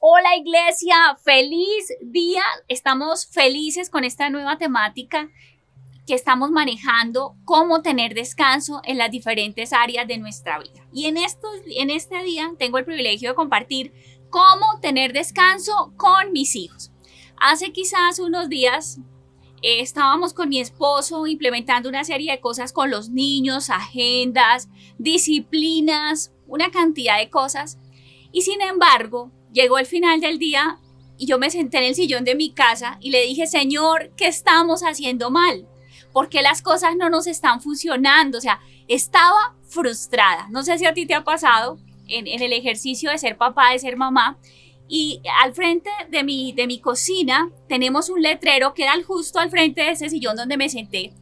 Hola iglesia, feliz día. Estamos felices con esta nueva temática que estamos manejando, cómo tener descanso en las diferentes áreas de nuestra vida. Y en este día tengo el privilegio de compartir cómo tener descanso con mis hijos. Hace quizás unos días estábamos con mi esposo implementando una serie de cosas con los niños, agendas, disciplinas, una cantidad de cosas. Y sin embargo, llegó el final del día y yo me senté en el sillón de mi casa y le dije, Señor, ¿qué estamos haciendo mal? ¿Por qué las cosas no nos están funcionando? O sea, estaba frustrada. No sé si a ti te ha pasado en el ejercicio de ser papá, de ser mamá. Y al frente de mi cocina tenemos un letrero que era justo al frente de ese sillón donde me senté.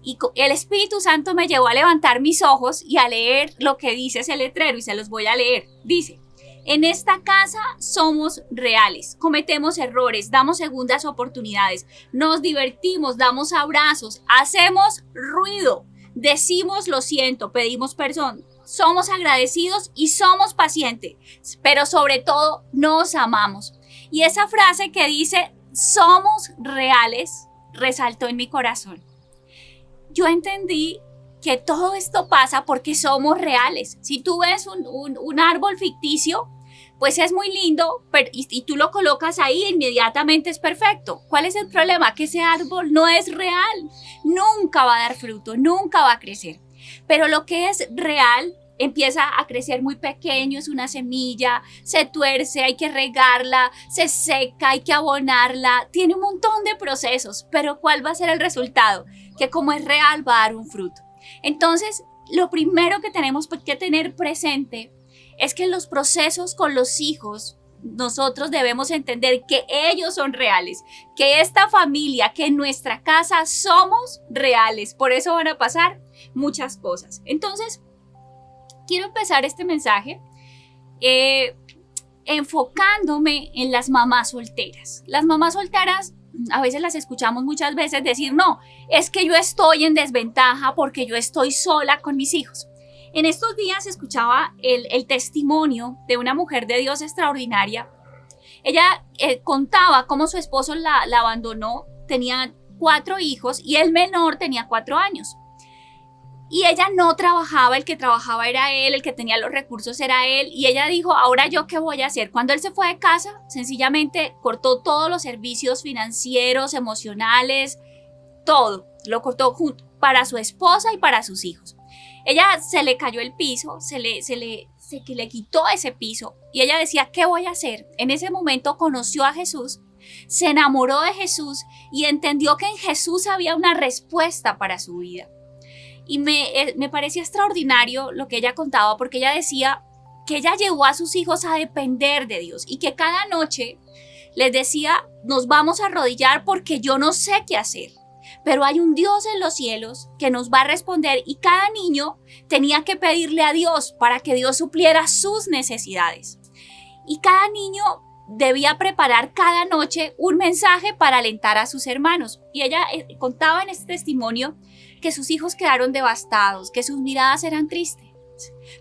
Y el Espíritu Santo me llevó a levantar mis ojos y a leer lo que dice ese letrero, y se los voy a leer. Dice: en esta casa somos reales, cometemos errores, damos segundas oportunidades, nos divertimos, damos abrazos, hacemos ruido, decimos lo siento, pedimos perdón, somos agradecidos y somos pacientes, pero sobre todo nos amamos. Y esa frase que dice somos reales resaltó en mi corazón. Yo entendí que todo esto pasa porque somos reales. Si tú ves un árbol ficticio, pues es muy lindo y tú lo colocas ahí, inmediatamente es perfecto. ¿Cuál es el problema? Que ese árbol no es real, nunca va a dar fruto, nunca va a crecer. Pero lo que es real empieza a crecer muy pequeño, es una semilla, se tuerce, hay que regarla, se seca, hay que abonarla, tiene un montón de procesos, pero ¿cuál va a ser el resultado? Que como es real va a dar un fruto. Entonces, lo primero que tenemos que tener presente es que en los procesos con los hijos, nosotros debemos entender que ellos son reales, que esta familia, que en nuestra casa somos reales. Por eso van a pasar muchas cosas. Entonces, quiero empezar este mensaje enfocándome en las mamás solteras. Las mamás solteras a veces las escuchamos muchas veces decir, no, es que yo estoy en desventaja porque yo estoy sola con mis hijos. En estos días escuchaba el testimonio de una mujer de Dios extraordinaria. Ella contaba cómo su esposo la abandonó, tenía 4 hijos y el menor tenía 4 años. Y ella no trabajaba, el que trabajaba era él, el que tenía los recursos era él. Y ella dijo, ¿ahora yo qué voy a hacer? Cuando él se fue de casa, sencillamente cortó todos los servicios financieros, emocionales, todo. Lo cortó para su esposa y para sus hijos. Ella se le cayó el piso, se le quitó ese piso. Y ella decía, ¿qué voy a hacer? En ese momento conoció a Jesús, se enamoró de Jesús y entendió que en Jesús había una respuesta para su vida. Y me parecía extraordinario lo que ella contaba, porque ella decía que ella llevó a sus hijos a depender de Dios y que cada noche les decía, nos vamos a arrodillar porque yo no sé qué hacer, pero hay un Dios en los cielos que nos va a responder, y cada niño tenía que pedirle a Dios para que Dios supliera sus necesidades. Y cada niño debía preparar cada noche un mensaje para alentar a sus hermanos. Y ella contaba en este testimonio que sus hijos quedaron devastados, que sus miradas eran tristes,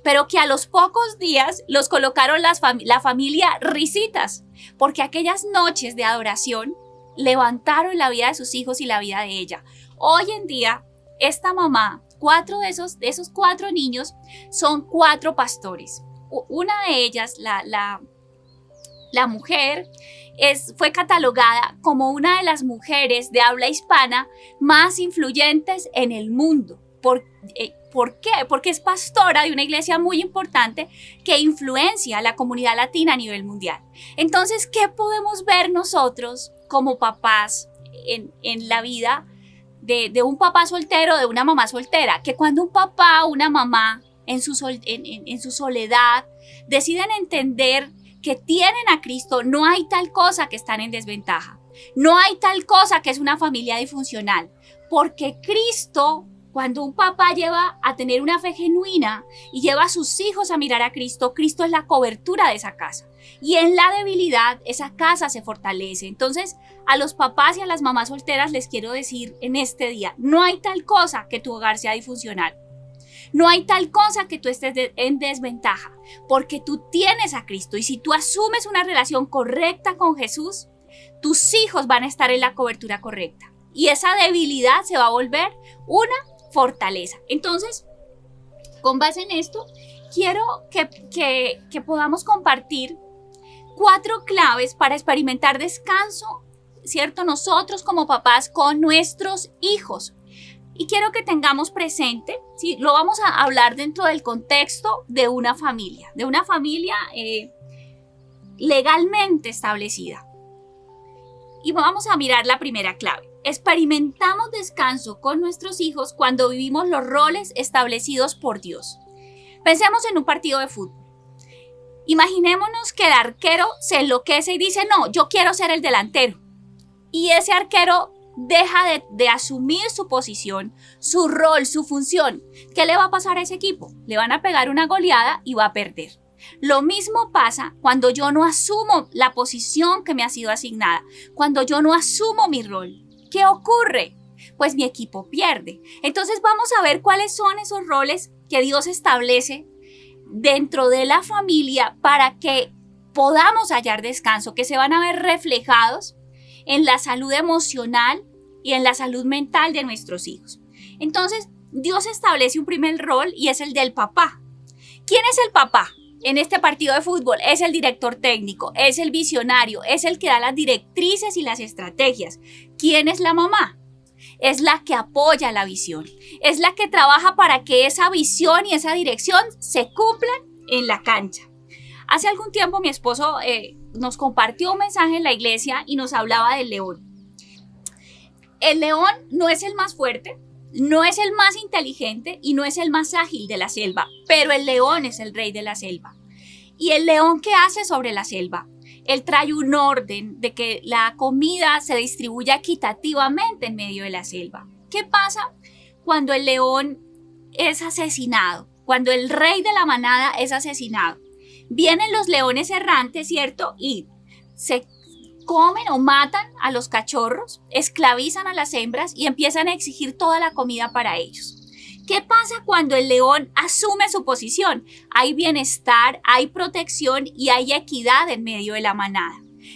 pero que a los pocos días los colocaron la familia risitas, porque aquellas noches de adoración levantaron la vida de sus hijos y la vida de ella. Hoy en día, esta mamá, 4 de esos 4 niños son 4 pastores. Una de ellas, la mujer, fue catalogada como una de las mujeres de habla hispana más influyentes en el mundo. ¿Por qué? Porque es pastora de una iglesia muy importante que influencia a la comunidad latina a nivel mundial. Entonces, ¿qué podemos ver nosotros como papás en la vida de un papá soltero, de una mamá soltera? Que cuando un papá o una mamá en su soledad deciden entender que tienen a Cristo, no hay tal cosa que están en desventaja. No hay tal cosa que es una familia disfuncional. Porque Cristo, cuando un papá lleva a tener una fe genuina y lleva a sus hijos a mirar a Cristo, Cristo es la cobertura de esa casa. Y en la debilidad, esa casa se fortalece. Entonces, a los papás y a las mamás solteras les quiero decir en este día, no hay tal cosa que tu hogar sea disfuncional. No hay tal cosa que tú estés en desventaja, porque tú tienes a Cristo y si tú asumes una relación correcta con Jesús, tus hijos van a estar en la cobertura correcta y esa debilidad se va a volver una fortaleza. Entonces, con base en esto, quiero que podamos compartir 4 claves para experimentar descanso, ¿cierto? Nosotros como papás con nuestros hijos. Y quiero que tengamos presente, ¿sí? Lo vamos a hablar dentro del contexto de una familia legalmente establecida. Y vamos a mirar la primera clave. Experimentamos descanso con nuestros hijos cuando vivimos los roles establecidos por Dios. Pensemos en un partido de fútbol. Imaginémonos que el arquero se enloquece y dice, no, yo quiero ser el delantero. Y ese arquero deja de asumir su posición, su rol, su función. ¿Qué le va a pasar a ese equipo? Le van a pegar una goleada y va a perder. Lo mismo pasa cuando yo no asumo la posición que me ha sido asignada, cuando yo no asumo mi rol. ¿Qué ocurre? Pues mi equipo pierde. Entonces vamos a ver cuáles son esos roles que Dios establece dentro de la familia para que podamos hallar descanso, que se van a ver reflejados en la salud emocional y en la salud mental de nuestros hijos. Entonces, Dios establece un primer rol y es el del papá. ¿Quién es el papá? En este partido de fútbol es el director técnico, es el visionario, es el que da las directrices y las estrategias. ¿Quién es la mamá? Es la que apoya la visión, es la que trabaja para que esa visión y esa dirección se cumplan en la cancha. Hace algún tiempo mi esposo nos compartió un mensaje en la iglesia y nos hablaba del león. El león no es el más fuerte, no es el más inteligente y no es el más ágil de la selva, pero el león es el rey de la selva. ¿Y el león qué hace sobre la selva? Él trae un orden de que la comida se distribuya equitativamente en medio de la selva. ¿Qué pasa cuando el león es asesinado? Cuando el rey de la manada es asesinado. Vienen los leones errantes, ¿cierto? Y se comen o matan a los cachorros, esclavizan a las hembras y empiezan a exigir toda la comida para ellos. ¿Qué pasa cuando el león asume su posición? Hay bienestar, hay protección y hay equidad en medio de la manada.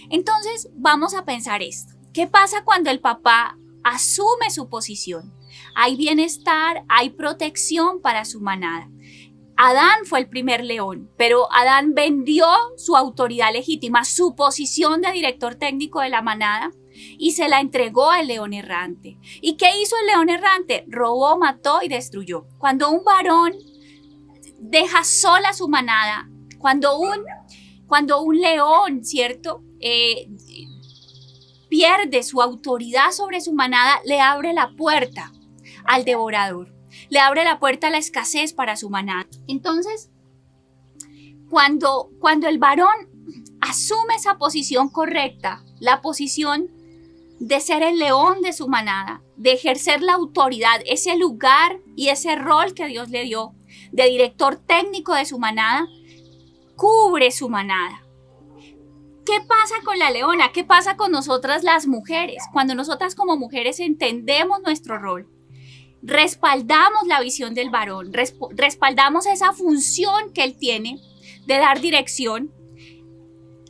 Entonces, vamos a pensar esto. ¿Qué pasa cuando el papá asume su posición? Hay bienestar, hay protección para su manada. Adán fue el primer león, pero Adán vendió su autoridad legítima, su posición de director técnico de la manada, y se la entregó al león errante. ¿Y qué hizo el león errante? Robó, mató y destruyó. Cuando un varón deja sola a su manada, cuando un león, ¿cierto? Pierde su autoridad sobre su manada, le abre la puerta al devorador. Le abre la puerta a la escasez para su manada. Entonces, cuando el varón asume esa posición correcta, la posición de ser el león de su manada, de ejercer la autoridad, ese lugar y ese rol que Dios le dio de director técnico de su manada, cubre su manada. ¿Qué pasa con la leona? ¿Qué pasa con nosotras las mujeres? Cuando nosotras como mujeres entendemos nuestro rol, respaldamos la visión del varón, respaldamos esa función que él tiene de dar dirección.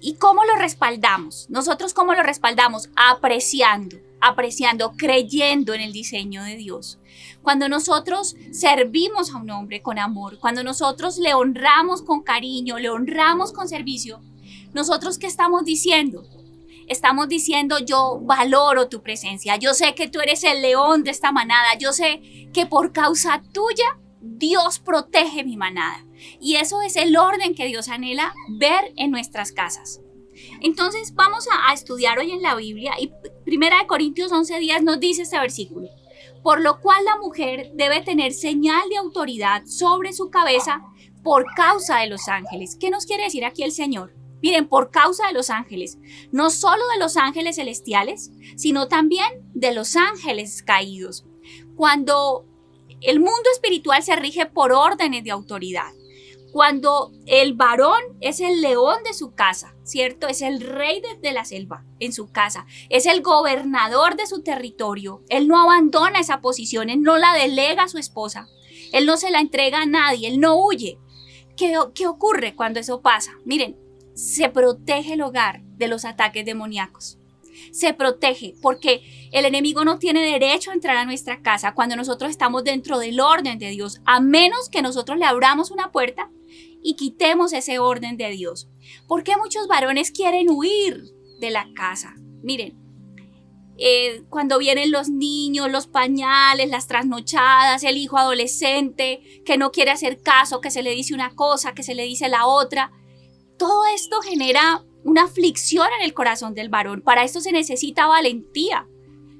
¿Y cómo lo respaldamos? Nosotros ¿cómo lo respaldamos? Apreciando, creyendo en el diseño de Dios. Cuando nosotros servimos a un hombre con amor, cuando nosotros le honramos con cariño, le honramos con servicio, ¿nosotros qué estamos diciendo? Estamos diciendo, yo valoro tu presencia, yo sé que tú eres el león de esta manada, yo sé que por causa tuya Dios protege mi manada. Y eso es el orden que Dios anhela ver en nuestras casas. Entonces vamos a estudiar hoy en la Biblia y 1 Corintios 11:10 nos dice este versículo. Por lo cual la mujer debe tener señal de autoridad sobre su cabeza por causa de los ángeles. ¿Qué nos quiere decir aquí el Señor? Miren, por causa de los ángeles, no solo de los ángeles celestiales, sino también de los ángeles caídos. Cuando el mundo espiritual se rige por órdenes de autoridad, cuando el varón es el león de su casa, ¿cierto? Es el rey de la selva en su casa, es el gobernador de su territorio, él no abandona esa posición, él no la delega a su esposa. Él no se la entrega a nadie, él no huye. ¿Qué ocurre cuando eso pasa? Miren, se protege el hogar de los ataques demoníacos. Se protege porque el enemigo no tiene derecho a entrar a nuestra casa cuando nosotros estamos dentro del orden de Dios, a menos que nosotros le abramos una puerta y quitemos ese orden de Dios. ¿Por qué muchos varones quieren huir de la casa? Miren, cuando vienen los niños, los pañales, las trasnochadas, el hijo adolescente que no quiere hacer caso, que se le dice una cosa, que se le dice la otra, todo esto genera una aflicción en el corazón del varón. Para esto se necesita valentía.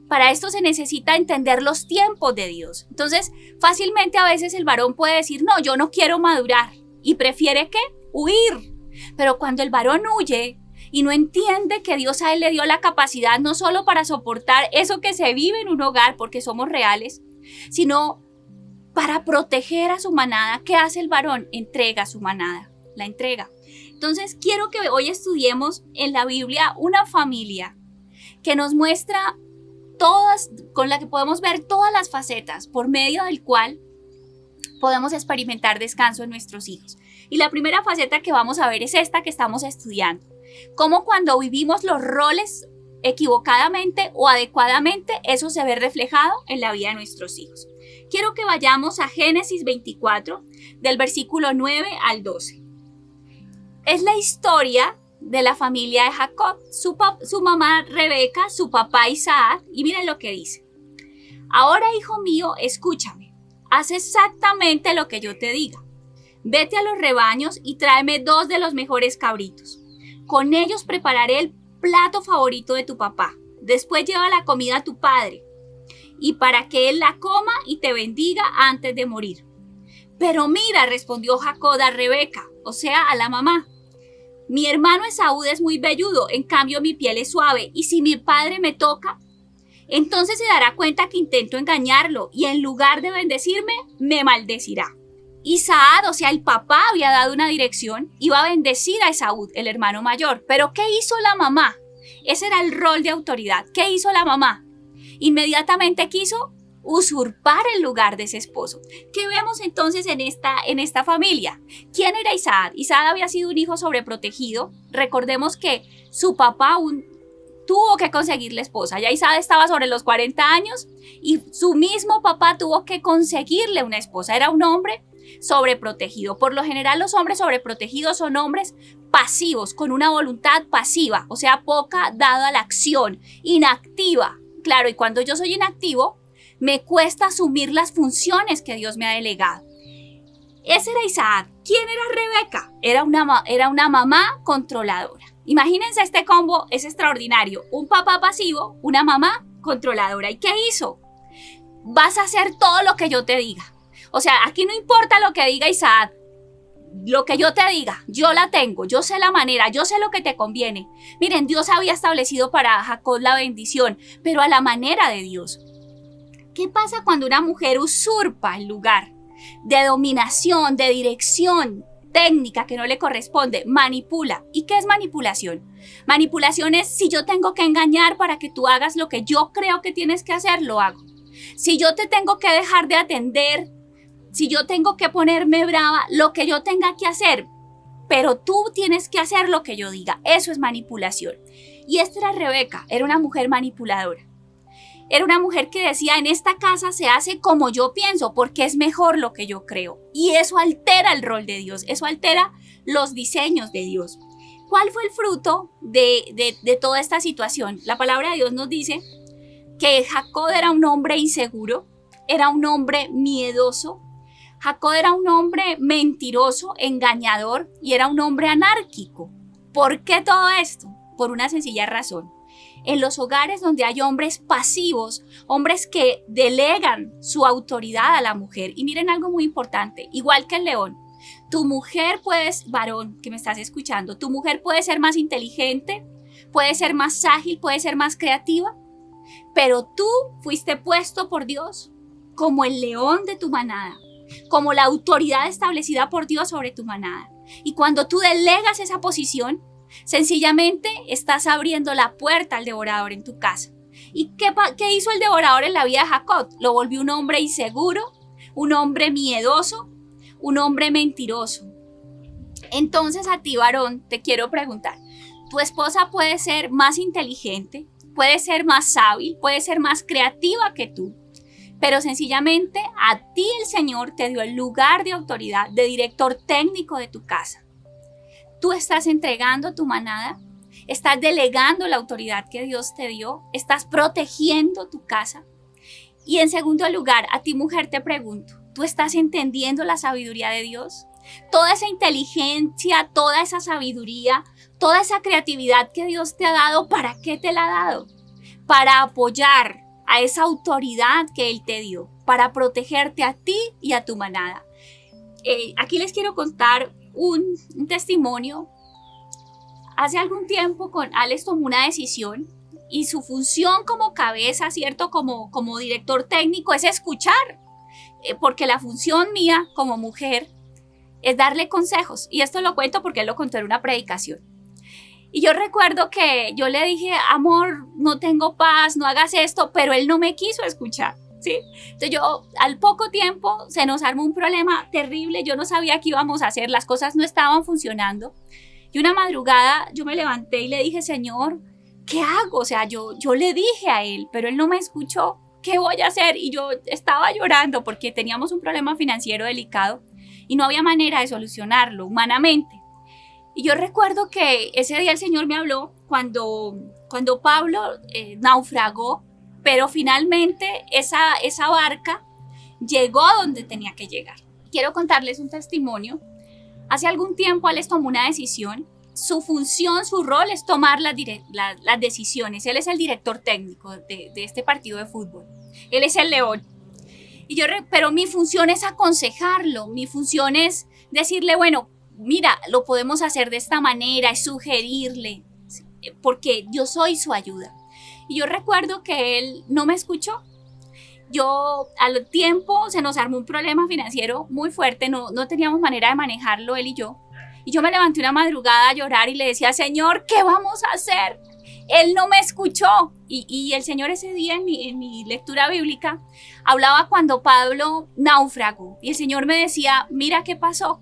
Para esto se necesita entender los tiempos de Dios. Entonces, fácilmente a veces el varón puede decir, no, yo no quiero madurar. Y prefiere, ¿qué? Huir. Pero cuando el varón huye y no entiende que Dios a él le dio la capacidad no solo para soportar eso que se vive en un hogar, porque somos reales, sino para proteger a su manada, ¿qué hace el varón? Entrega a su manada, la entrega. Entonces, quiero que hoy estudiemos en la Biblia una familia que nos muestra con la que podemos ver todas las facetas, por medio del cual podemos experimentar descanso en nuestros hijos. Y la primera faceta que vamos a ver es esta que estamos estudiando. Cómo cuando vivimos los roles equivocadamente o adecuadamente, eso se ve reflejado en la vida de nuestros hijos. Quiero que vayamos a Génesis 24, del versículo 9 al 12. Es la historia de la familia de Jacob, su mamá Rebeca, su papá Isaac, y miren lo que dice. Ahora, hijo mío, escúchame, haz exactamente lo que yo te diga. Vete a los rebaños y tráeme 2 de los mejores cabritos. Con ellos prepararé el plato favorito de tu papá. Después lleva la comida a tu padre, y para que él la coma y te bendiga antes de morir. Pero mira, respondió Jacob a Rebeca, o sea, a la mamá. Mi hermano Esaú es muy velludo, en cambio mi piel es suave, y si mi padre me toca, entonces se dará cuenta que intento engañarlo, y en lugar de bendecirme, me maldecirá. Isaac, o sea, el papá había dado una dirección, iba a bendecir a Esaú, el hermano mayor. Pero ¿qué hizo la mamá? Ese era el rol de autoridad. ¿Qué hizo la mamá? Inmediatamente quiso usurpar el lugar de ese esposo. ¿Qué vemos entonces en esta familia? ¿Quién era Isaac? Isaac había sido un hijo sobreprotegido. Recordemos que su papá tuvo que conseguirle esposa. Ya Isaac estaba sobre los 40 años y su mismo papá tuvo que conseguirle una esposa. Era un hombre sobreprotegido. Por lo general, los hombres sobreprotegidos son hombres pasivos, con una voluntad pasiva, o sea, poca dada a la acción, inactiva. Claro, y cuando yo soy inactivo, me cuesta asumir las funciones que Dios me ha delegado. Ese era Isaac. ¿Quién era Rebeca? Era una mamá controladora. Imagínense este combo, es extraordinario. Un papá pasivo, una mamá controladora. ¿Y qué hizo? Vas a hacer todo lo que yo te diga. O sea, aquí no importa lo que diga Isaac, lo que yo te diga, yo la tengo, yo sé la manera, yo sé lo que te conviene. Miren, Dios había establecido para Jacob la bendición, pero a la manera de Dios. ¿Qué pasa cuando una mujer usurpa el lugar de dominación, de dirección técnica que no le corresponde? Manipula. ¿Y qué es manipulación? Manipulación es si yo tengo que engañar para que tú hagas lo que yo creo que tienes que hacer, lo hago. Si yo te tengo que dejar de atender, si yo tengo que ponerme brava, lo que yo tenga que hacer, pero tú tienes que hacer lo que yo diga. Eso es manipulación. Y esta era Rebeca, era una mujer manipuladora. Era una mujer que decía, en esta casa se hace como yo pienso, porque es mejor lo que yo creo. Y eso altera el rol de Dios, eso altera los diseños de Dios. ¿Cuál fue el fruto de toda esta situación? La palabra de Dios nos dice que Jacob era un hombre inseguro, era un hombre miedoso. Jacob era un hombre mentiroso, engañador y era un hombre anárquico. ¿Por qué todo esto? Por una sencilla razón. En los hogares donde hay hombres pasivos, hombres que delegan su autoridad a la mujer. Y miren algo muy importante, igual que el león, tu mujer varón que me estás escuchando, tu mujer puede ser más inteligente, puede ser más ágil, puede ser más creativa, pero tú fuiste puesto por Dios como el león de tu manada, como la autoridad establecida por Dios sobre tu manada. Y cuando tú delegas esa posición, sencillamente estás abriendo la puerta al devorador en tu casa. ¿Y qué hizo el devorador en la vida de Jacob? Lo volvió un hombre inseguro, un hombre miedoso, un hombre mentiroso. Entonces a ti, varón, te quiero preguntar, ¿tu esposa puede ser más inteligente, puede ser más hábil, puede ser más creativa que tú? Pero sencillamente a ti el Señor te dio el lugar de autoridad, de director técnico de tu casa. Tú estás entregando tu manada, estás delegando la autoridad que Dios te dio, estás protegiendo tu casa. Y en segundo lugar, a ti mujer te pregunto, ¿tú estás entendiendo la sabiduría de Dios? Toda esa inteligencia, toda esa sabiduría, toda esa creatividad que Dios te ha dado, ¿para qué te la ha dado? Para apoyar a esa autoridad que Él te dio, para protegerte a ti y a tu manada. Aquí les quiero contar un testimonio. Hace algún tiempo Alex tomó una decisión y su función como cabeza, ¿cierto? Como director técnico es escuchar, porque la función mía como mujer es darle consejos. Y esto lo cuento porque él lo contó en una predicación. Y yo recuerdo que yo le dije, amor, no tengo paz, no hagas esto, pero él no me quiso escuchar, ¿sí? Entonces yo, al poco tiempo, se nos armó un problema terrible, yo no sabía qué íbamos a hacer, las cosas no estaban funcionando. Y una madrugada yo me levanté y le dije, Señor, ¿qué hago? O sea, yo le dije a él, pero él no me escuchó, ¿qué voy a hacer? Y yo estaba llorando porque teníamos un problema financiero delicado y no había manera de solucionarlo humanamente. Y yo recuerdo que ese día el Señor me habló cuando Pablo naufragó, pero finalmente esa barca llegó a donde tenía que llegar. Quiero contarles un testimonio. Hace algún tiempo Alex tomó una decisión. Su función, su rol es tomar las decisiones. Él es el director técnico de este partido de fútbol. Él es el león. Pero mi función es aconsejarlo. Mi función es decirle, bueno, mira, lo podemos hacer de esta manera, es sugerirle, porque yo soy su ayuda. Y yo recuerdo que él no me escuchó. Al tiempo se nos armó un problema financiero muy fuerte, no teníamos manera de manejarlo él y yo. Y yo me levanté una madrugada a llorar y le decía, Señor, ¿qué vamos a hacer? Él no me escuchó. Y el Señor ese día en mi lectura bíblica hablaba cuando Pablo naufragó. Y el Señor me decía, mira qué pasó.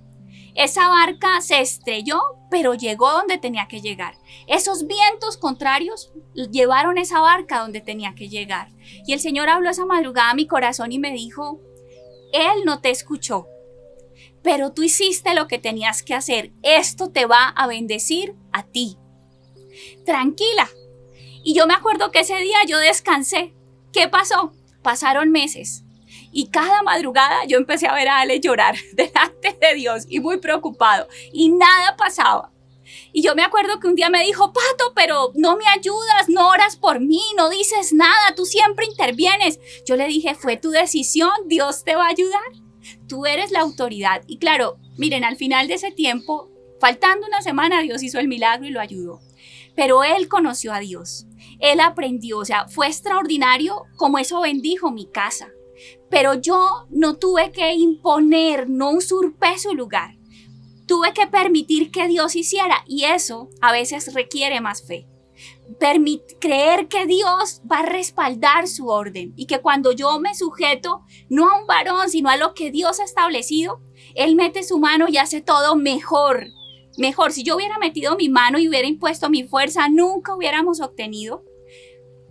Esa barca se estrelló, pero llegó donde tenía que llegar. Esos vientos contrarios llevaron esa barca donde tenía que llegar. Y el Señor habló esa madrugada a mi corazón y me dijo, Él no te escuchó, pero tú hiciste lo que tenías que hacer. Esto te va a bendecir a ti. Tranquila. Y yo me acuerdo que ese día yo descansé. ¿Qué pasó? Pasaron meses. Y cada madrugada yo empecé a ver a Ale llorar delante de Dios y muy preocupado. Y nada pasaba. Y yo me acuerdo que un día me dijo, Pato, pero no me ayudas, no oras por mí, no dices nada, tú siempre intervienes. Yo le dije, fue tu decisión, Dios te va a ayudar. Tú eres la autoridad. Y claro, miren, al final de ese tiempo, faltando una semana, Dios hizo el milagro y lo ayudó. Pero él conoció a Dios. Él aprendió, o sea, fue extraordinario como eso bendijo mi casa. Pero yo no tuve que imponer, no usurpé su lugar. Tuve que permitir que Dios hiciera y eso a veces requiere más fe. Creer que Dios va a respaldar su orden y que cuando yo me sujeto no a un varón sino a lo que Dios ha establecido, Él mete su mano y hace todo mejor. Mejor, si yo hubiera metido mi mano y hubiera impuesto mi fuerza, nunca hubiéramos obtenido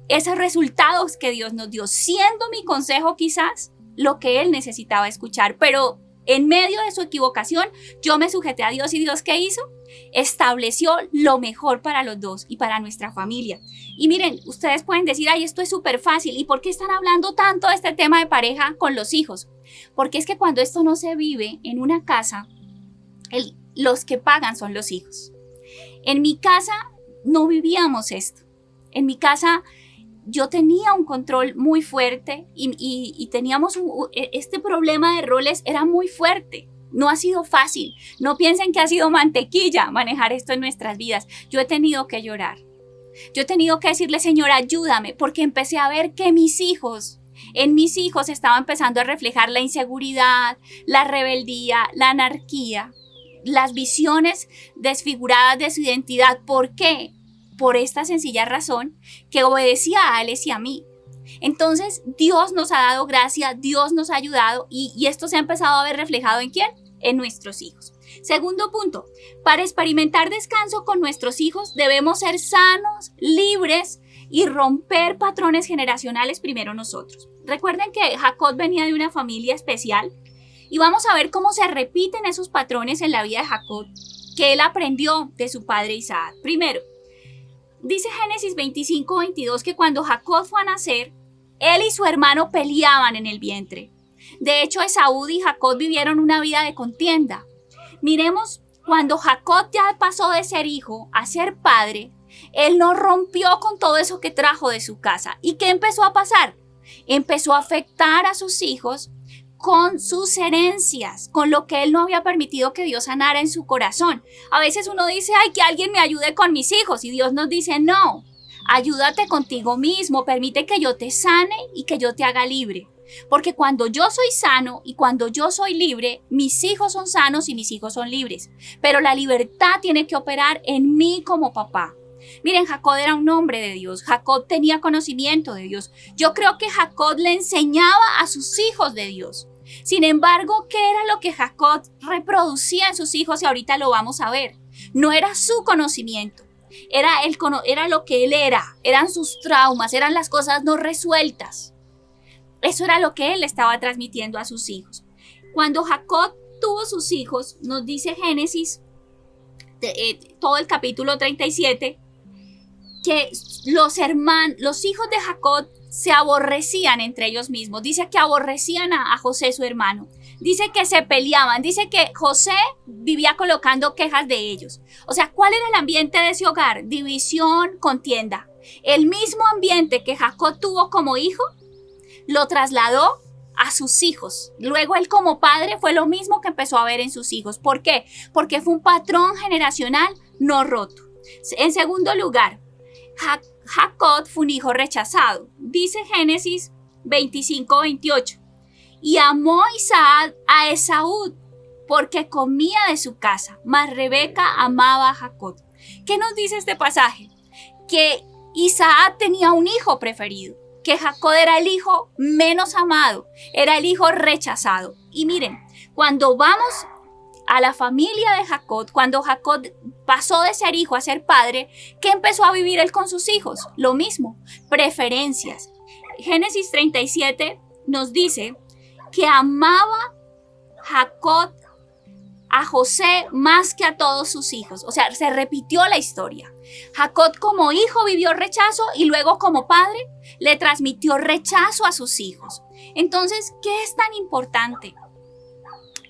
esos resultados que Dios nos dio, siendo mi consejo quizás lo que Él necesitaba escuchar. Pero en medio de su equivocación, yo me sujeté a Dios y Dios, ¿qué hizo? Estableció lo mejor para los dos y para nuestra familia. Y miren, ustedes pueden decir, ay, esto es súper fácil. ¿Y por qué están hablando tanto de este tema de pareja con los hijos? Porque es que cuando esto no se vive en una casa, los que pagan son los hijos. En mi casa no vivíamos esto. En mi casa yo tenía un control muy fuerte y teníamos este problema de roles era muy fuerte. No ha sido fácil. No piensen que ha sido mantequilla manejar esto en nuestras vidas. Yo he tenido que llorar. Yo he tenido que decirle, Señor, ayúdame, porque empecé a ver que en mis hijos estaba empezando a reflejar la inseguridad, la rebeldía, la anarquía, las visiones desfiguradas de su identidad. ¿Por qué? Por esta sencilla razón que obedecía a Alex y a mí. Entonces Dios nos ha dado gracia, Dios nos ha ayudado y esto se ha empezado a ver reflejado ¿en quién? En nuestros hijos. Segundo punto, para experimentar descanso con nuestros hijos debemos ser sanos, libres y romper patrones generacionales primero nosotros. Recuerden que Jacob venía de una familia especial y vamos a ver cómo se repiten esos patrones en la vida de Jacob que él aprendió de su padre Isaac. Primero, dice Génesis 25:22 que cuando Jacob fue a nacer, él y su hermano peleaban en el vientre. De hecho, Esaú y Jacob vivieron una vida de contienda. Miremos, cuando Jacob ya pasó de ser hijo a ser padre, él no rompió con todo eso que trajo de su casa. ¿Y qué empezó a pasar? Empezó a afectar a sus hijos con sus herencias, con lo que él no había permitido que Dios sanara en su corazón. A veces uno dice, ay, que alguien me ayude con mis hijos, y Dios nos dice, no, ayúdate contigo mismo, permite que yo te sane y que yo te haga libre. Porque cuando yo soy sano y cuando yo soy libre, mis hijos son sanos y mis hijos son libres. Pero la libertad tiene que operar en mí como papá. Miren, Jacob era un hombre de Dios. Jacob tenía conocimiento de Dios. Yo creo que Jacob le enseñaba a sus hijos de Dios. Sin embargo, ¿qué era lo que Jacob reproducía en sus hijos? Y ahorita lo vamos a ver. No era su conocimiento. Era lo que él era. Eran sus traumas, eran las cosas no resueltas. Eso era lo que él estaba transmitiendo a sus hijos. Cuando Jacob tuvo sus hijos, nos dice Génesis, todo el capítulo 37, que los hijos de Jacob se aborrecían entre ellos mismos. Dice que aborrecían a José, su hermano. Dice que se peleaban. Dice que José vivía colocando quejas de ellos. O sea, ¿cuál era el ambiente de ese hogar? División, contienda. El mismo ambiente que Jacob tuvo como hijo, lo trasladó a sus hijos. Luego él como padre fue lo mismo que empezó a ver en sus hijos. ¿Por qué? Porque fue un patrón generacional no roto. En segundo lugar, Jacob fue un hijo rechazado. Dice Génesis 25:28. Y amó Isaac a Esaú porque comía de su casa, mas Rebeca amaba a Jacob. ¿Qué nos dice este pasaje? Que Isaac tenía un hijo preferido, que Jacob era el hijo menos amado, era el hijo rechazado. Y miren, cuando vamos a la familia de Jacob, cuando Jacob pasó de ser hijo a ser padre, ¿qué empezó a vivir él con sus hijos? Lo mismo, preferencias. Génesis 37 nos dice que amaba Jacob a José más que a todos sus hijos. O sea, se repitió la historia. Jacob como hijo vivió rechazo y luego como padre le transmitió rechazo a sus hijos. Entonces, ¿qué es tan importante?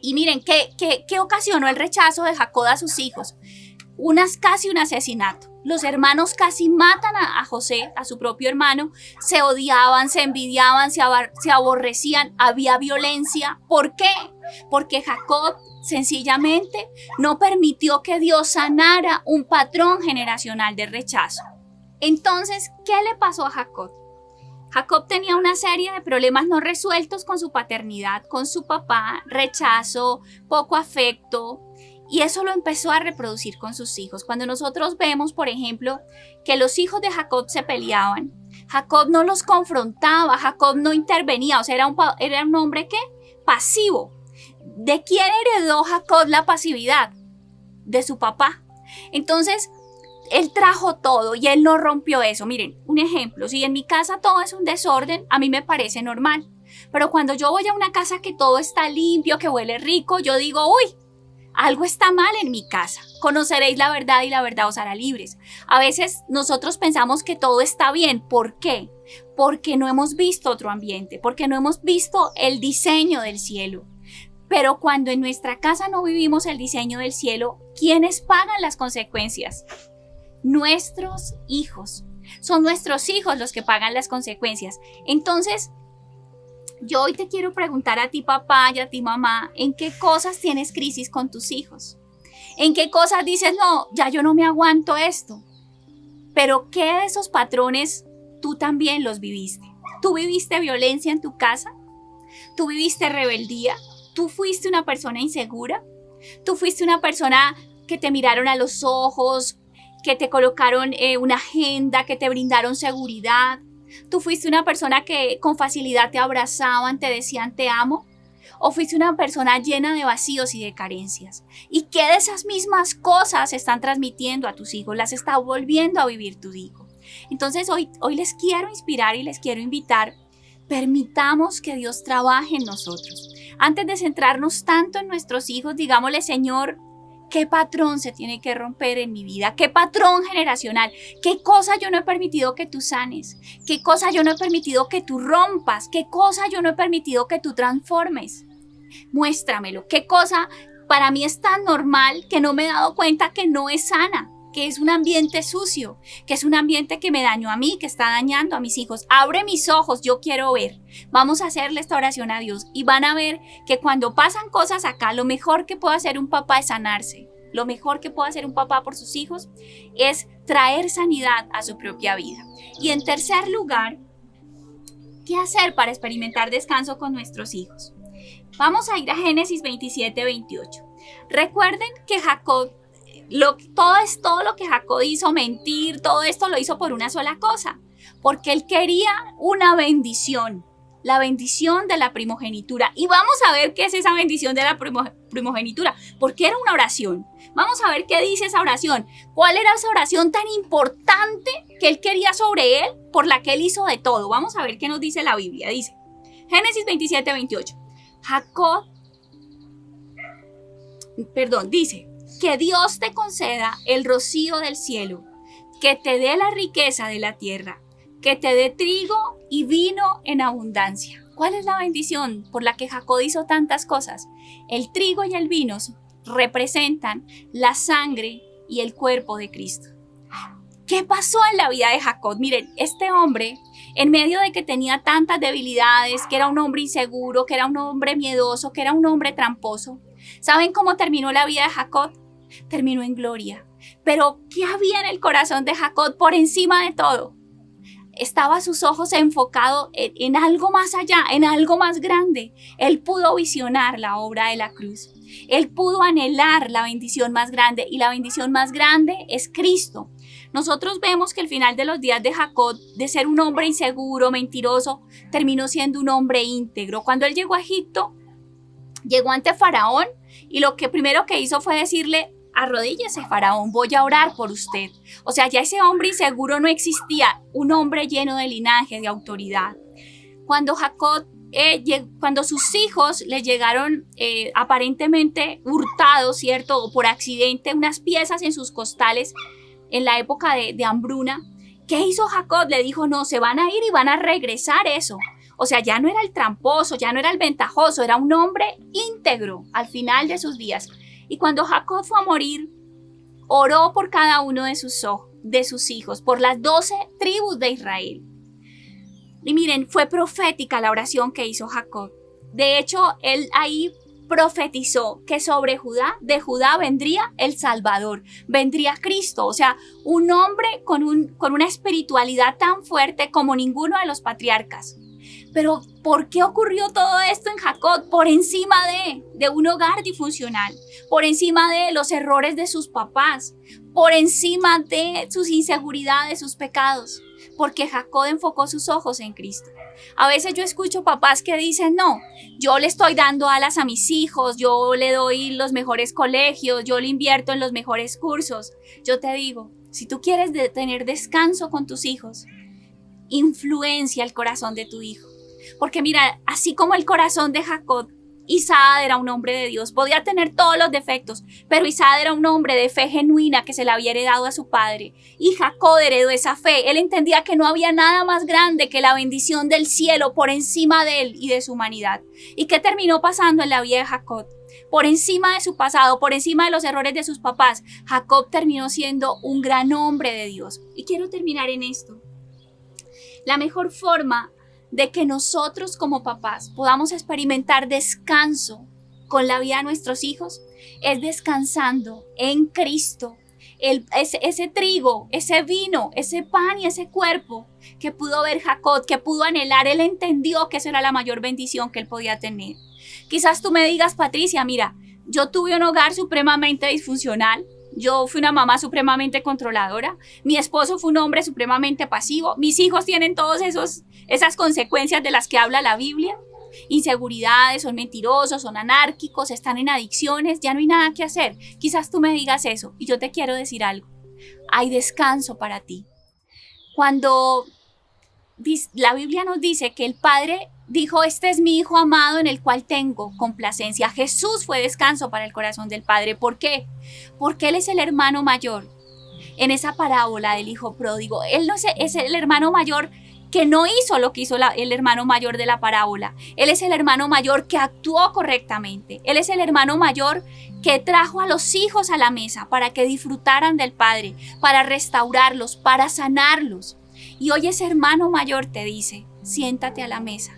Y miren, ¿qué ocasionó el rechazo de Jacob a sus hijos? Casi un asesinato. Los hermanos casi matan a José, a su propio hermano. Se odiaban, se envidiaban, se aborrecían. Había violencia. ¿Por qué? Porque Jacob sencillamente no permitió que Dios sanara un patrón generacional de rechazo. Entonces, ¿qué le pasó a Jacob? Jacob tenía una serie de problemas no resueltos con su paternidad, con su papá, rechazo, poco afecto, y eso lo empezó a reproducir con sus hijos. Cuando nosotros vemos, por ejemplo, que los hijos de Jacob se peleaban, Jacob no los confrontaba, Jacob no intervenía, o sea, era un hombre ¿qué? Pasivo. ¿De quién heredó Jacob la pasividad? De su papá. Entonces, él trajo todo y él no rompió eso. Miren, un ejemplo, si en mi casa todo es un desorden, a mí me parece normal. Pero cuando yo voy a una casa que todo está limpio, que huele rico, yo digo, uy, algo está mal en mi casa. Conoceréis la verdad y la verdad os hará libres. A veces nosotros pensamos que todo está bien. ¿Por qué? Porque no hemos visto otro ambiente, porque no hemos visto el diseño del cielo. Pero cuando en nuestra casa no vivimos el diseño del cielo, ¿quiénes pagan las consecuencias? Nuestros hijos. Son nuestros hijos los que pagan las consecuencias. Entonces, yo hoy te quiero preguntar a ti papá y a ti mamá, ¿en qué cosas tienes crisis con tus hijos? ¿En qué cosas dices, no, ya yo no me aguanto esto? Pero ¿qué de esos patrones tú también los viviste? ¿Tú viviste violencia en tu casa? ¿Tú viviste rebeldía? ¿Tú fuiste una persona insegura? ¿Tú fuiste una persona que te miraron a los ojos, que te colocaron una agenda, que te brindaron seguridad? ¿Tú fuiste una persona que con facilidad te abrazaban, te decían te amo? ¿O fuiste una persona llena de vacíos y de carencias? ¿Y qué de esas mismas cosas están transmitiendo a tus hijos? Las está volviendo a vivir tu hijo. Entonces hoy les quiero inspirar y les quiero invitar. Permitamos que Dios trabaje en nosotros. Antes de centrarnos tanto en nuestros hijos, digámosle, Señor, ¿qué patrón se tiene que romper en mi vida? ¿Qué patrón generacional? ¿Qué cosa yo no he permitido que tú sanes? ¿Qué cosa yo no he permitido que tú rompas? ¿Qué cosa yo no he permitido que tú transformes? Muéstramelo. ¿Qué cosa para mí es tan normal que no me he dado cuenta que no es sana? Que es un ambiente sucio, que es un ambiente que me dañó a mí, que está dañando a mis hijos. Abre mis ojos, yo quiero ver. Vamos a hacerle esta oración a Dios y van a ver que cuando pasan cosas acá, lo mejor que puede hacer un papá es sanarse. Lo mejor que puede hacer un papá por sus hijos es traer sanidad a su propia vida. Y en tercer lugar, ¿qué hacer para experimentar descanso con nuestros hijos? Vamos a ir a Génesis 27-28. Recuerden que Jacob, todo lo que Jacob hizo, mentir, todo esto lo hizo por una sola cosa, porque él quería una bendición, la bendición de la primogenitura. Y vamos a ver qué es esa bendición de la primogenitura, porque era una oración. Vamos a ver qué dice esa oración, cuál era esa oración tan importante que él quería sobre él, por la que él hizo de todo. Vamos a ver qué nos dice la Biblia. Dice, Génesis 27-28. Dice, que Dios te conceda el rocío del cielo, que te dé la riqueza de la tierra, que te dé trigo y vino en abundancia. ¿Cuál es la bendición por la que Jacob hizo tantas cosas? El trigo y el vino representan la sangre y el cuerpo de Cristo. ¿Qué pasó en la vida de Jacob? Miren, este hombre, en medio de que tenía tantas debilidades, que era un hombre inseguro, que era un hombre miedoso, que era un hombre tramposo, ¿saben cómo terminó la vida de Jacob? Terminó en gloria. Pero ¿qué había en el corazón de Jacob por encima de todo? Estaba sus ojos enfocados en algo más allá, en algo más grande. Él pudo visionar la obra de la cruz. Él pudo anhelar la bendición más grande, y la bendición más grande es Cristo. Nosotros vemos que al final de los días de Jacob, de ser un hombre inseguro, mentiroso, terminó siendo un hombre íntegro. Cuando él llegó a Egipto, llegó ante Faraón, y lo que primero que hizo fue decirle: arrodíllese, Faraón, voy a orar por usted. O sea, ya ese hombre inseguro no existía, un hombre lleno de linaje, de autoridad. Cuando sus hijos le llegaron aparentemente hurtados, ¿cierto? O por accidente, unas piezas en sus costales en la época de hambruna, ¿qué hizo Jacob? Le dijo: no, se van a ir y van a regresar eso. O sea, ya no era el tramposo, ya no era el ventajoso, era un hombre íntegro al final de sus días. Y cuando Jacob fue a morir, oró por cada uno de sus hijos, por las 12 tribus de Israel. Y miren, fue profética la oración que hizo Jacob. De hecho, él ahí profetizó que de Judá vendría el Salvador, vendría Cristo. O sea, un hombre con una espiritualidad tan fuerte como ninguno de los patriarcas. Pero ¿por qué ocurrió todo esto en Jacob? Por encima de un hogar disfuncional, por encima de los errores de sus papás, por encima de sus inseguridades, sus pecados, porque Jacob enfocó sus ojos en Cristo. A veces yo escucho papás que dicen: no, yo le estoy dando alas a mis hijos, yo le doy los mejores colegios, yo le invierto en los mejores cursos. Yo te digo, si tú quieres tener descanso con tus hijos, influencia el corazón de tu hijo. Porque mira, así como el corazón de Jacob, Isaac era un hombre de Dios, podía tener todos los defectos, pero Isaac era un hombre de fe genuina que se la había heredado a su padre, y Jacob heredó esa fe. Él entendía que no había nada más grande que la bendición del cielo por encima de él y de su humanidad. ¿Y qué terminó pasando en la vida de Jacob? Por encima de su pasado, por encima de los errores de sus papás, Jacob terminó siendo un gran hombre de Dios. Y quiero terminar en esto. La mejor forma de que nosotros como papás podamos experimentar descanso con la vida de nuestros hijos es descansando en Cristo. Ese trigo, ese vino, ese pan y ese cuerpo que pudo ver Jacob, que pudo anhelar, él entendió que esa era la mayor bendición que él podía tener. Quizás tú me digas: Patricia, mira, yo tuve un hogar supremamente disfuncional. Yo fui una mamá supremamente controladora. Mi esposo fue un hombre supremamente pasivo. Mis hijos tienen todas esas consecuencias de las que habla la Biblia. Inseguridades, son mentirosos, son anárquicos, están en adicciones, ya no hay nada que hacer. Quizás tú me digas eso y yo te quiero decir algo. Hay descanso para ti. Cuando la Biblia nos dice que el Padre dijo, este es mi Hijo amado en el cual tengo complacencia. Jesús fue descanso para el corazón del Padre. ¿Por qué? Porque Él es el hermano mayor. En esa parábola del Hijo pródigo, Él no es el hermano mayor que no hizo lo que hizo el hermano mayor de la parábola. Él es el hermano mayor que actuó correctamente. Él es el hermano mayor que trajo a los hijos a la mesa para que disfrutaran del Padre, para restaurarlos, para sanarlos. Y hoy ese hermano mayor te dice, siéntate a la mesa,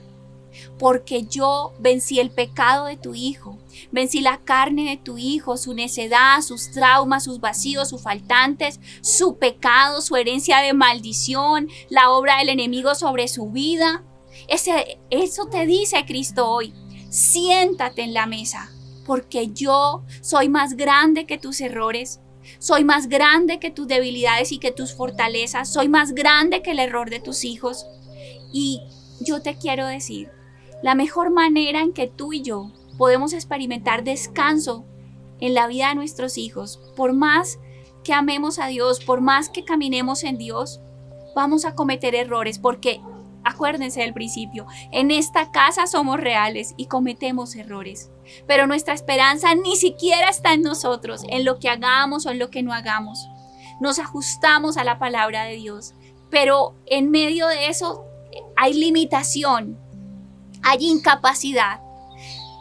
porque yo vencí el pecado de tu hijo, vencí la carne de tu hijo, su necedad, sus traumas, sus vacíos, sus faltantes, su pecado, su herencia de maldición, la obra del enemigo sobre su vida. Eso te dice Cristo hoy. Siéntate en la mesa, porque yo soy más grande que tus errores. Soy más grande que tus debilidades y que tus fortalezas. Soy más grande que el error de tus hijos. Y yo te quiero decir, la mejor manera en que tú y yo podemos experimentar descanso en la vida de nuestros hijos, por más que amemos a Dios, por más que caminemos en Dios, vamos a cometer errores, porque acuérdense del principio, en esta casa somos reales y cometemos errores, pero nuestra esperanza ni siquiera está en nosotros, en lo que hagamos o en lo que no hagamos. Nos ajustamos a la palabra de Dios, pero en medio de eso hay limitación, hay incapacidad,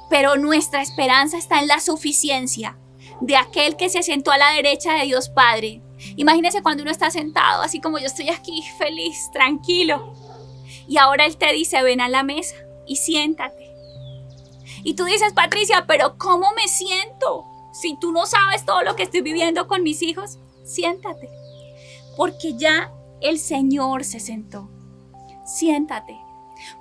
pero nuestra esperanza está en la suficiencia de aquel que se sentó a la derecha de Dios Padre. Imagínese cuando uno está sentado, así como yo estoy aquí, feliz, tranquilo, y ahora Él te dice, ven a la mesa y siéntate. Y tú dices, Patricia, pero ¿cómo me siento? Si tú no sabes todo lo que estoy viviendo con mis hijos, siéntate, porque ya el Señor se sentó. Siéntate,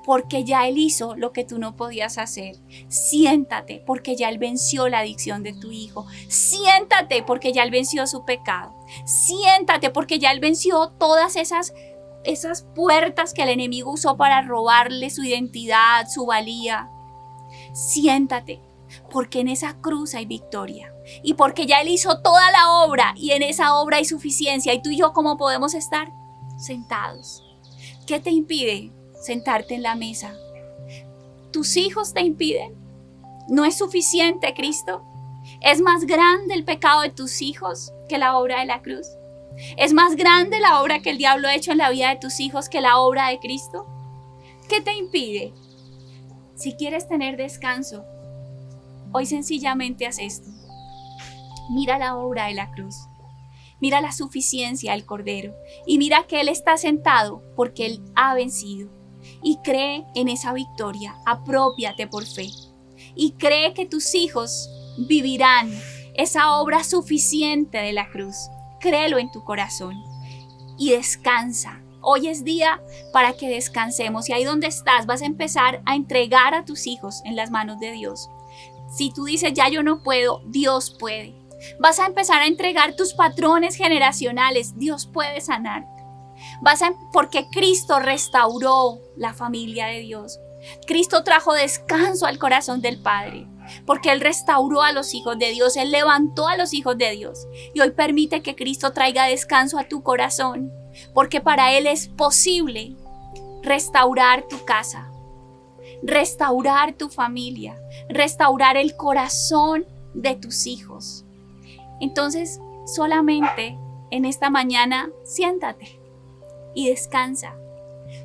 porque ya Él hizo lo que tú no podías hacer. Siéntate, porque ya Él venció la adicción de tu hijo. Siéntate, porque ya Él venció su pecado. Siéntate, porque ya Él venció todas esas puertas que el enemigo usó para robarle su identidad, su valía. Siéntate, porque en esa cruz hay victoria. Y porque ya Él hizo toda la obra, y en esa obra hay suficiencia. ¿Y tú y yo cómo podemos estar? Sentados. ¿Qué te impide sentarte en la mesa? ¿Tus hijos te impiden? ¿No es suficiente Cristo? ¿Es más grande el pecado de tus hijos que la obra de la cruz? ¿Es más grande la obra que el diablo ha hecho en la vida de tus hijos que la obra de Cristo? ¿Qué te impide? Si quieres tener descanso, hoy sencillamente haz esto. Mira la obra de la cruz. Mira la suficiencia del Cordero y mira que Él está sentado porque Él ha vencido. Y cree en esa victoria, aprópiate por fe. Y cree que tus hijos vivirán esa obra suficiente de la cruz. Créelo en tu corazón y descansa. Hoy es día para que descansemos y ahí donde estás vas a empezar a entregar a tus hijos en las manos de Dios. Si tú dices, ya yo no puedo, Dios puede. Vas a empezar a entregar tus patrones generacionales. Dios puede sanarte. Porque Cristo restauró la familia de Dios. Cristo trajo descanso al corazón del Padre. Porque Él restauró a los hijos de Dios. Él levantó a los hijos de Dios. Y hoy permite que Cristo traiga descanso a tu corazón. Porque para Él es posible restaurar tu casa, restaurar tu familia, restaurar el corazón de tus hijos. Entonces, solamente en esta mañana, siéntate y descansa,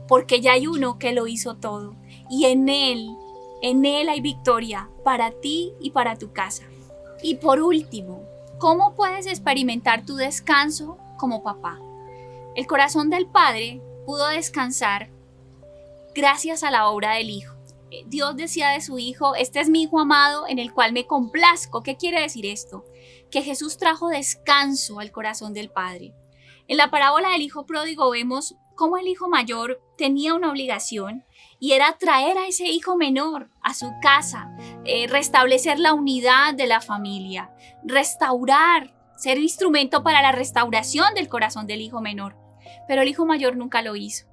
porque ya hay uno que lo hizo todo y en Él hay victoria para ti y para tu casa. Y por último, ¿cómo puedes experimentar tu descanso como papá? El corazón del Padre pudo descansar gracias a la obra del Hijo. Dios decía de su Hijo, este es mi Hijo amado en el cual me complazco. ¿Qué quiere decir esto? Que Jesús trajo descanso al corazón del Padre. En la parábola del Hijo pródigo vemos cómo el hijo mayor tenía una obligación y era traer a ese hijo menor a su casa, restablecer la unidad de la familia, restaurar, ser instrumento para la restauración del corazón del hijo menor. Pero el hijo mayor nunca lo hizo.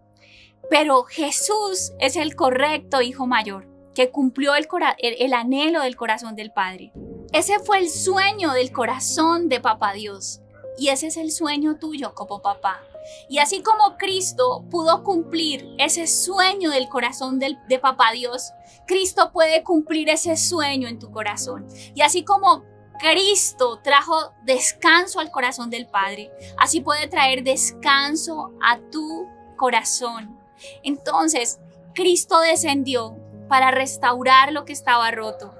Pero Jesús es el correcto hijo mayor, que cumplió el anhelo del corazón del Padre. Ese fue el sueño del corazón de Papá Dios. Y ese es el sueño tuyo como papá. Y así como Cristo pudo cumplir ese sueño del corazón de Papá Dios, Cristo puede cumplir ese sueño en tu corazón. Y así como Cristo trajo descanso al corazón del Padre, así puede traer descanso a tu corazón. Entonces, Cristo descendió para restaurar lo que estaba roto.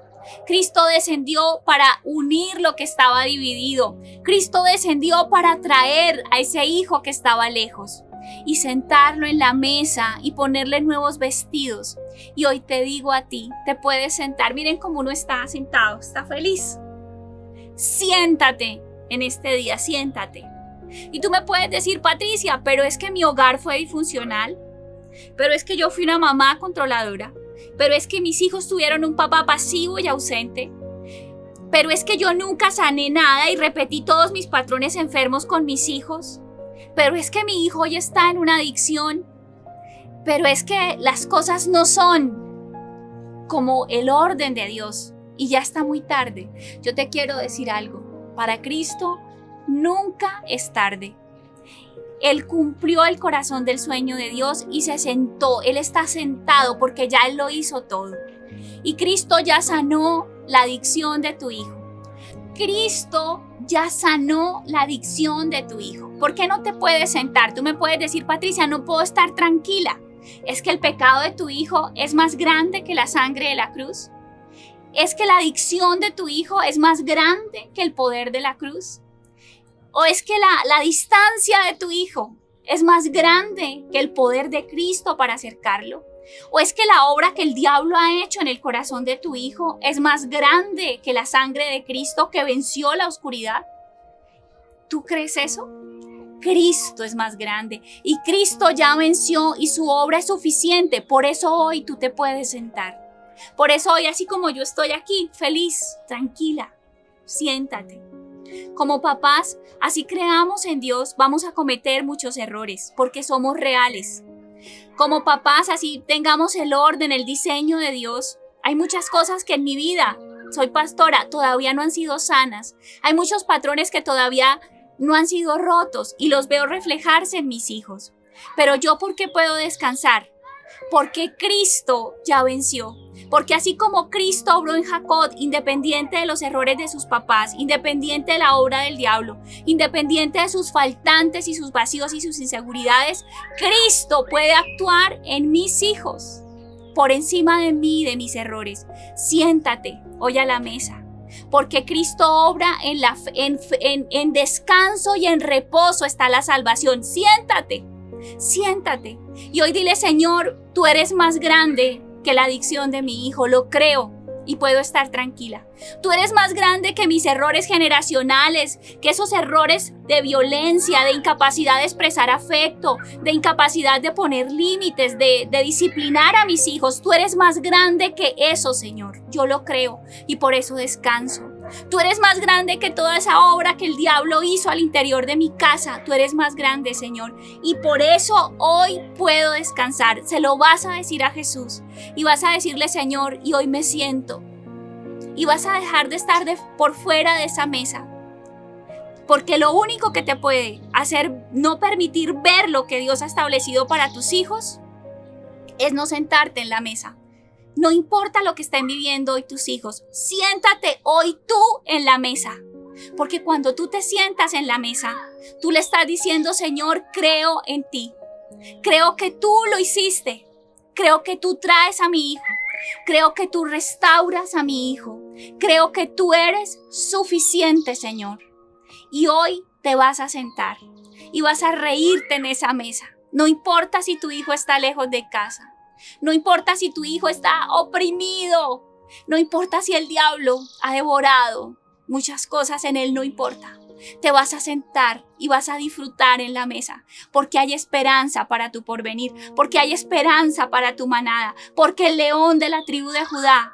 Cristo descendió para unir lo que estaba dividido. Cristo descendió para traer a ese hijo que estaba lejos y sentarlo en la mesa y ponerle nuevos vestidos. Y hoy te digo a ti, te puedes sentar. Miren cómo uno está sentado, está feliz. Siéntate en este día, siéntate. Y tú me puedes decir, Patricia, pero es que mi hogar fue disfuncional. Pero es que yo fui una mamá controladora. Pero es que mis hijos tuvieron un papá pasivo y ausente. Pero es que yo nunca sané nada y repetí todos mis patrones enfermos con mis hijos. Pero es que mi hijo hoy está en una adicción. Pero es que las cosas no son como el orden de Dios y ya está muy tarde. Yo te quiero decir algo. Para Cristo nunca es tarde. Él cumplió el corazón del sueño de Dios y se sentó. Él está sentado porque ya Él lo hizo todo. Y Cristo ya sanó la adicción de tu hijo. Cristo ya sanó la adicción de tu hijo. ¿Por qué no te puedes sentar? Tú me puedes decir, Patricia, no puedo estar tranquila. ¿Es que el pecado de tu hijo es más grande que la sangre de la cruz? ¿Es que la adicción de tu hijo es más grande que el poder de la cruz? ¿O es que la distancia de tu hijo es más grande que el poder de Cristo para acercarlo? ¿O es que la obra que el diablo ha hecho en el corazón de tu hijo es más grande que la sangre de Cristo que venció la oscuridad? ¿Tú crees eso? Cristo es más grande y Cristo ya venció y su obra es suficiente. Por eso hoy tú te puedes sentar. Por eso hoy, así como yo estoy aquí, feliz, tranquila, siéntate. Como papás, así creamos en Dios, vamos a cometer muchos errores porque somos reales. Como papás, así tengamos el orden, el diseño de Dios. Hay muchas cosas que en mi vida, soy pastora, todavía no han sido sanas. Hay muchos patrones que todavía no han sido rotos y los veo reflejarse en mis hijos. Pero yo, ¿por qué puedo descansar? Porque Cristo ya venció. Porque así como Cristo obró en Jacob, independiente de los errores de sus papás, independiente de la obra del diablo, independiente de sus faltantes y sus vacíos y sus inseguridades, Cristo puede actuar en mis hijos, por encima de mí y de mis errores. Siéntate hoy a la mesa, porque Cristo obra en descanso y en reposo está la salvación. Siéntate. Siéntate y hoy dile, Señor, tú eres más grande que la adicción de mi hijo, lo creo y puedo estar tranquila. Tú eres más grande que mis errores generacionales, que esos errores de violencia, de incapacidad de expresar afecto, de incapacidad de poner límites, de disciplinar a mis hijos. Tú eres más grande que eso, Señor. Yo lo creo y por eso descanso. Tú eres más grande que toda esa obra que el diablo hizo al interior de mi casa. Tú eres más grande, Señor. Y por eso hoy puedo descansar. Se lo vas a decir a Jesús. Y vas a decirle, Señor, y hoy me siento. Y vas a dejar de estar por fuera de esa mesa. Porque lo único que te puede hacer no permitir ver lo que Dios ha establecido para tus hijos es no sentarte en la mesa. No importa lo que estén viviendo hoy tus hijos, siéntate hoy tú en la mesa. Porque cuando tú te sientas en la mesa, tú le estás diciendo, Señor, creo en ti. Creo que tú lo hiciste. Creo que tú traes a mi hijo. Creo que tú restauras a mi hijo. Creo que tú eres suficiente, Señor. Y hoy te vas a sentar y vas a reírte en esa mesa. No importa si tu hijo está lejos de casa. No importa si tu hijo está oprimido. No importa si el diablo ha devorado muchas cosas en él, no importa. Te vas a sentar y vas a disfrutar en la mesa, porque hay esperanza para tu porvenir, porque hay esperanza para tu manada, porque el león de la tribu de Judá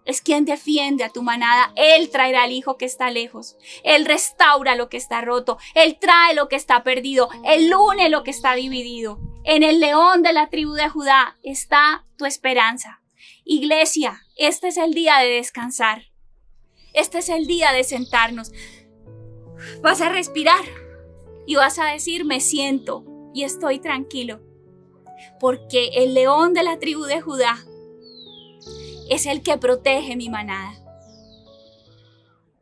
es quien defiende a tu manada. Él traerá al hijo que está lejos. Él restaura lo que está roto. Él trae lo que está perdido. Él une lo que está dividido. En el león de la tribu de Judá está tu esperanza. Iglesia, este es el día de descansar. Este es el día de sentarnos. Vas a respirar y vas a decir, me siento y estoy tranquilo. Porque el león de la tribu de Judá es el que protege mi manada.